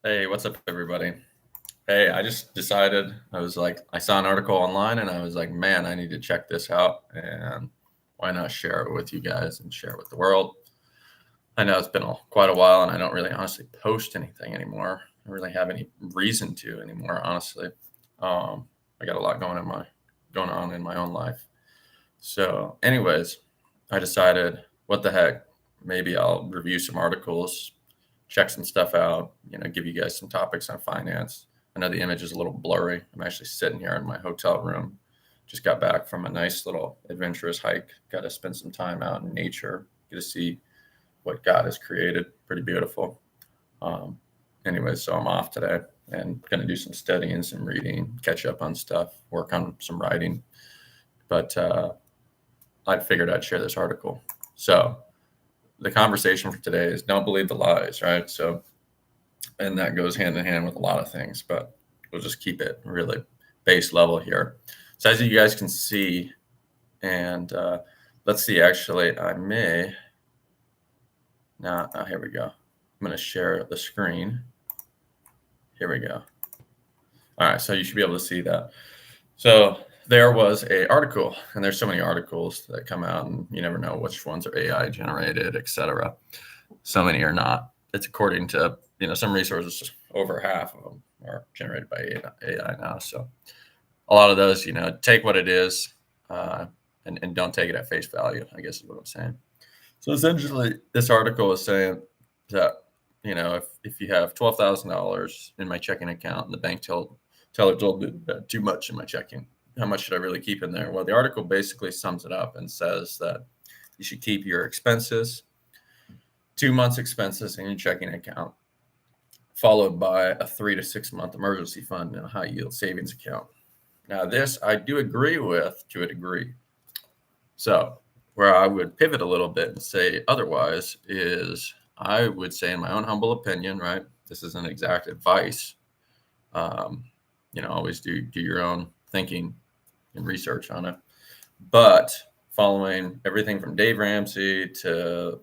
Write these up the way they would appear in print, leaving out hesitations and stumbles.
Hey, what's up, everybody? Hey, I just decided, I saw an article online and I was like, man, I need to check this out. And why not share it with you guys and share it with the world? I know it's been quite a while and I don't really honestly post anything anymore. I don't really have any reason to anymore, honestly. I got a lot going on in my own life. So, anyways, I decided, what the heck? Maybe I'll review some articles, check some stuff out, give you guys some topics on finance. I know the image is a little blurry. I'm actually sitting here in my hotel room. Just got back from a nice little adventurous hike. Got to spend some time out in nature, get to see what God has created. Pretty beautiful. Um, anyways, so I'm off today and going to do some studying, some reading, catch up on stuff, work on some writing. But I figured I'd share this article. So the conversation for today is don't believe the lies, right? So, and that goes hand in hand with a lot of things, but we'll just keep it really base level here. So as you guys can see, and let's see, actually, I may, now, here we go. I'm going to share the screen. Here we go. All right, so you should be able to see that. So there was a article, and there's so many articles that come out, and you never know which ones are AI generated, etc. So many are not. It's according to some resources, over half of them are generated by AI now. So a lot of those, take what it is, and don't take it at face value, I guess is what I'm saying. So essentially, this article is saying that if you have $12,000 in my checking account and the bank teller told me that too much in my checking, how much should I really keep in there? Well, the article basically sums it up and says that you should keep your expenses, 2 months expenses in your checking account, followed by a 3 to 6 month emergency fund and a high yield savings account. Now, this I do agree with to a degree. So where I would pivot a little bit and say otherwise is I would say, in my own humble opinion, right? This isn't exact advice. Always do your own thinking and research on it. But following everything from Dave Ramsey to,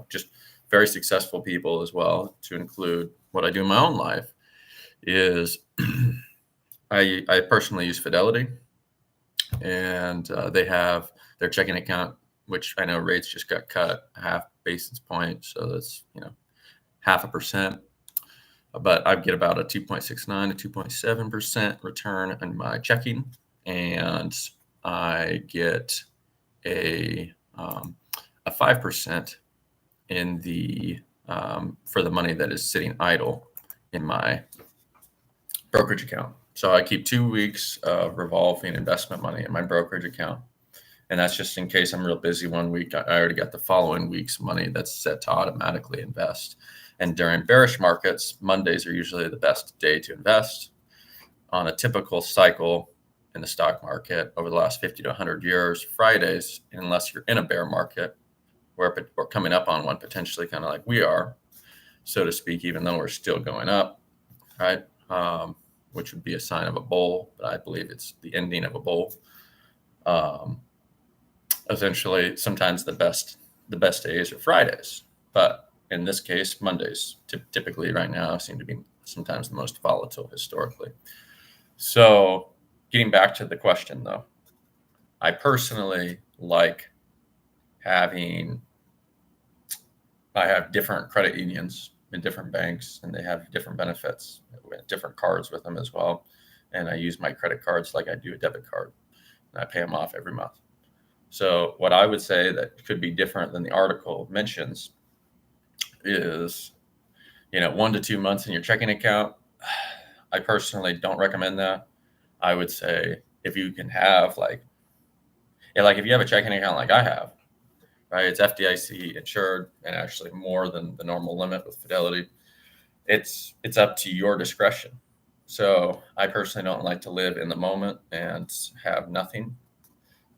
just very successful people as well, to include what I do in my own life, is I personally use Fidelity, and they have their checking account, which I know rates just got cut half basis point. So that's, 0.5%. But I get about a 2.69 to 2.7% return on my checking. And I get a 5% in the for the money that is sitting idle in my brokerage account. So I keep 2 weeks of revolving investment money in my brokerage account. And that's just in case I'm real busy one week. I already got the following week's money that's set to automatically invest. And during bearish markets, Mondays are usually the best day to invest. On a typical cycle in the stock market over the last 50 to 100 years, Fridays, unless you're in a bear market, where we're coming up on one potentially, kind of like we are, so to speak, even though we're still going up, right? Which would be a sign of a bull, but I believe it's the ending of a bull. Essentially, sometimes the best days are Fridays, but in this case, Mondays typically right now seem to be sometimes the most volatile historically. So getting back to the question though, I personally like I have different credit unions in different banks, and they have different benefits, different cards with them as well. And I use my credit cards like I do a debit card, and I pay them off every month. So what I would say that could be different than the article mentions is, 1 to 2 months in your checking account. I personally don't recommend that. I would say if you can have if you have a checking account like I have, right, it's FDIC insured and actually more than the normal limit with Fidelity. It's up to your discretion. So I personally don't like to live in the moment and have nothing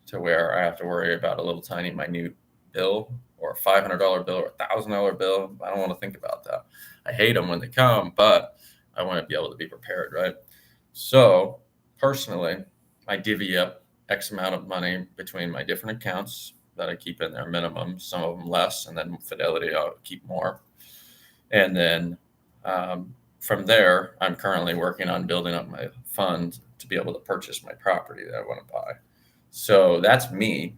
to where I have to worry about a little tiny minute bill or a $500 bill or $1,000 bill. I don't want to think about that. I hate them when they come, but I want to be able to be prepared, right? So personally, I divvy up X amount of money between my different accounts that I keep in there minimum, some of them less, and then Fidelity I'll keep more. And then from there, I'm currently working on building up my fund to be able to purchase my property that I want to buy. So that's me,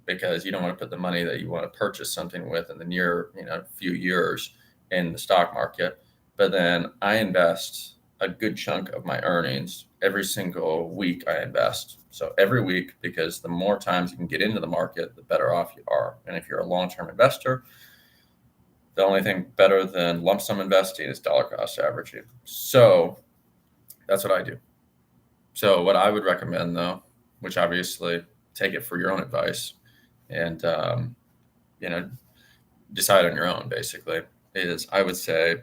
because you don't want to put the money that you want to purchase something with in the near, few years in the stock market. But then I invest a good chunk of my earnings every single week. I invest. So every week, because the more times you can get into the market, the better off you are. And if you're a long-term investor, the only thing better than lump sum investing is dollar cost averaging. So that's what I do. So what I would recommend, though, which obviously take it for your own advice and, decide on your own, basically, is I would say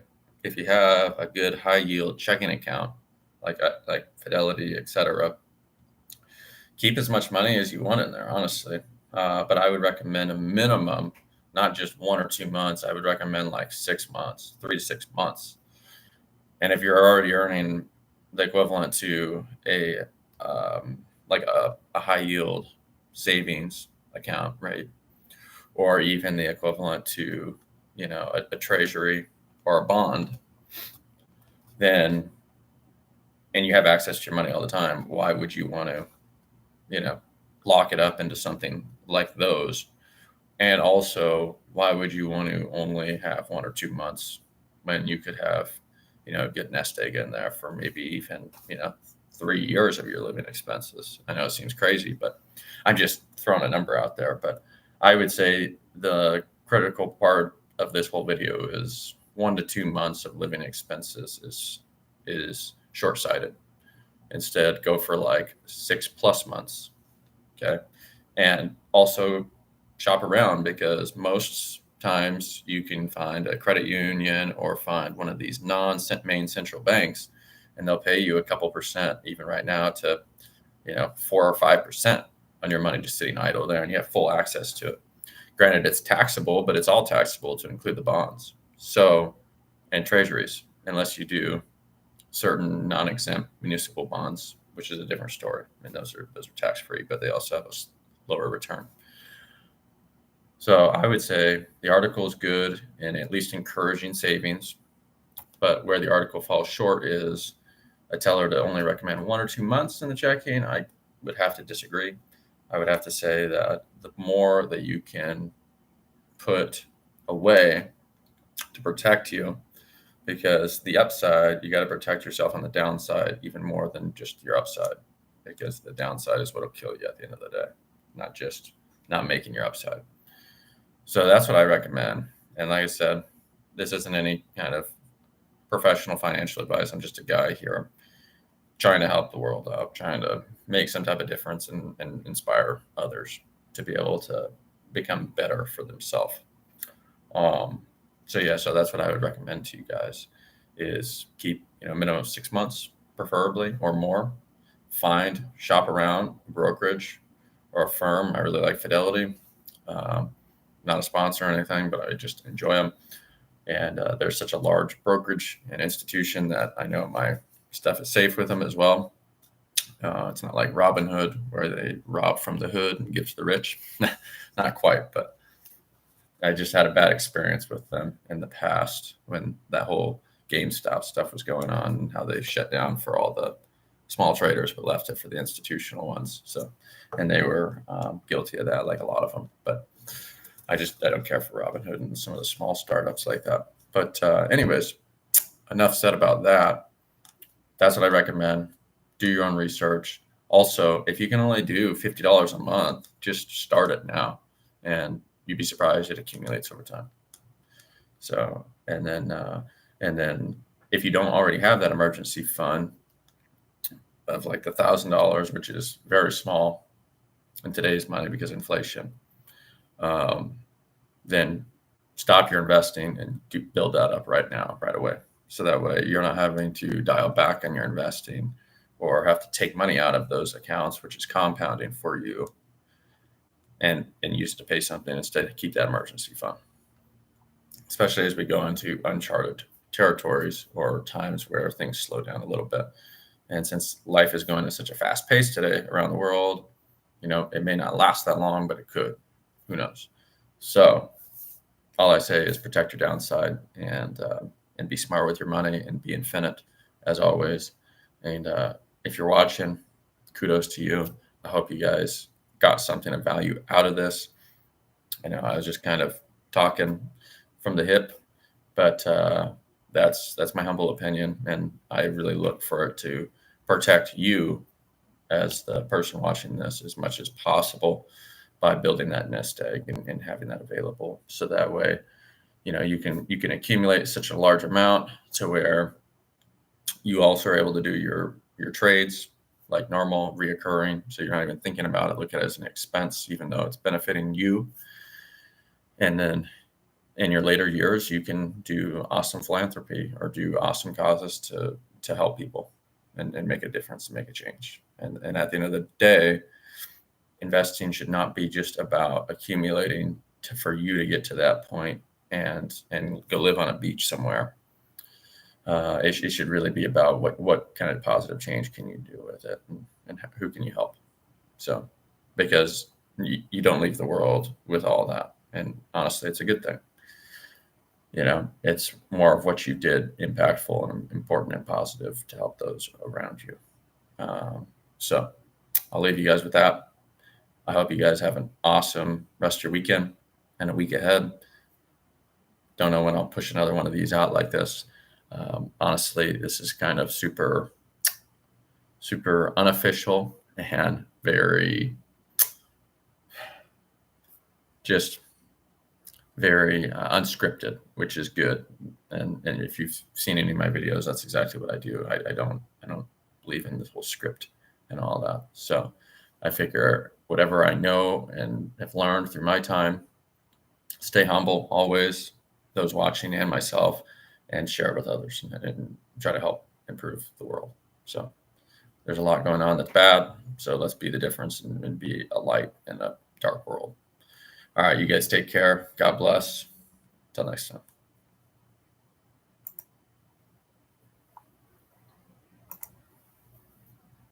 if you have a good high yield checking account, like Fidelity, etc., keep as much money as you want in there, honestly. But I would recommend a minimum, not just 1 or 2 months. I would recommend like 6 months, 3 to 6 months. And if you're already earning the equivalent to a high yield savings account, right, or even the equivalent to a treasury or a bond, then, and you have access to your money all the time, why would you want to lock it up into something like those? And also, why would you want to only have 1 or 2 months when you could have good nest egg in there for maybe even 3 years of your living expenses? I know it seems crazy, but I'm just throwing a number out there. But I would say the critical part of this whole video is 1 to 2 months of living expenses is short-sighted. Instead, go for like 6+ months. Okay. And also shop around, because most times you can find a credit union or find one of these non-main central banks, and they'll pay you a couple percent, even right now, to 4 or 5% on your money just sitting idle there, and you have full access to it. Granted, it's taxable, but it's all taxable to include the bonds. So, and treasuries, unless you do certain non-exempt municipal bonds, which is a different story. And those are tax-free, but they also have a lower return. So I would say the article is good and at least encouraging savings, but where the article falls short is I tell her to only recommend 1 or 2 months in the checking. I would have to disagree. I would have to say that the more that you can put away to protect you, because the upside, you got to protect yourself on the downside even more than just your upside, because the downside is what will kill you at the end of the day, not just not making your upside. So that's what I recommend. And like I said, this isn't any kind of professional financial advice. I'm just a guy here trying to help the world out, trying to make some type of difference and inspire others to be able to become better for themselves. So that's what I would recommend to you guys, is keep, minimum of 6 months, preferably, or more. Shop around brokerage or a firm. I really like Fidelity. Not a sponsor or anything, but I just enjoy them. And they're such a large brokerage and institution that I know my stuff is safe with them as well. It's not like Robinhood, where they rob from the hood and give to the rich. Not quite, but I just had a bad experience with them in the past when that whole GameStop stuff was going on, and how they shut down for all the small traders but left it for the institutional ones. So, and they were guilty of that, like a lot of them. But I don't care for Robinhood and some of the small startups like that. But anyways, enough said about that. That's what I recommend. Do your own research. Also, if you can only do $50 a month, just start it now, and you'd be surprised it accumulates over time. So, and then if you don't already have that emergency fund of like $1,000, which is very small in today's money because of inflation, then stop your investing and build that up right now, right away. So that way you're not having to dial back on your investing or have to take money out of those accounts, which is compounding for you, and use it to pay something instead. To keep that emergency fund, especially as we go into uncharted territories or times where things slow down a little bit. And since life is going at such a fast pace today around the world, it may not last that long, but it could. Who knows? So all I say is protect your downside and and be smart with your money and be infinite as always. And if you're watching, kudos to you. I hope you guys got something of value out of this. I know I was just kind of talking from the hip, but that's my humble opinion, and I really look for it to protect you as the person watching this as much as possible by building that nest egg and having that available. So that way, you can accumulate such a large amount to where you also are able to do your trades like normal, reoccurring. So you're not even thinking about it, look at it as an expense, even though it's benefiting you. And then in your later years, you can do awesome philanthropy or do awesome causes to help people and make a difference, make a change. And at the end of the day, investing should not be just about accumulating for you to get to that point and go live on a beach somewhere. It should really be about what kind of positive change can you do with it, and who can you help. So, because you don't leave the world with all that, and honestly, it's a good thing. It's more of what you did impactful and important and positive to help those around you. So I'll leave you guys with that. I hope you guys have an awesome rest of your weekend and a week ahead. Don't know when I'll push another one of these out like this. Honestly, this is kind of super, super unofficial and very unscripted, which is good. And if you've seen any of my videos, that's exactly what I do. I don't believe in this whole script and all that. So I figure whatever I know and have learned through my time, stay humble always, those watching and myself, and share it with others and try to help improve the world. So there's a lot going on that's bad. So let's be the difference and be a light in a dark world. All right, you guys take care. God bless. Till next time.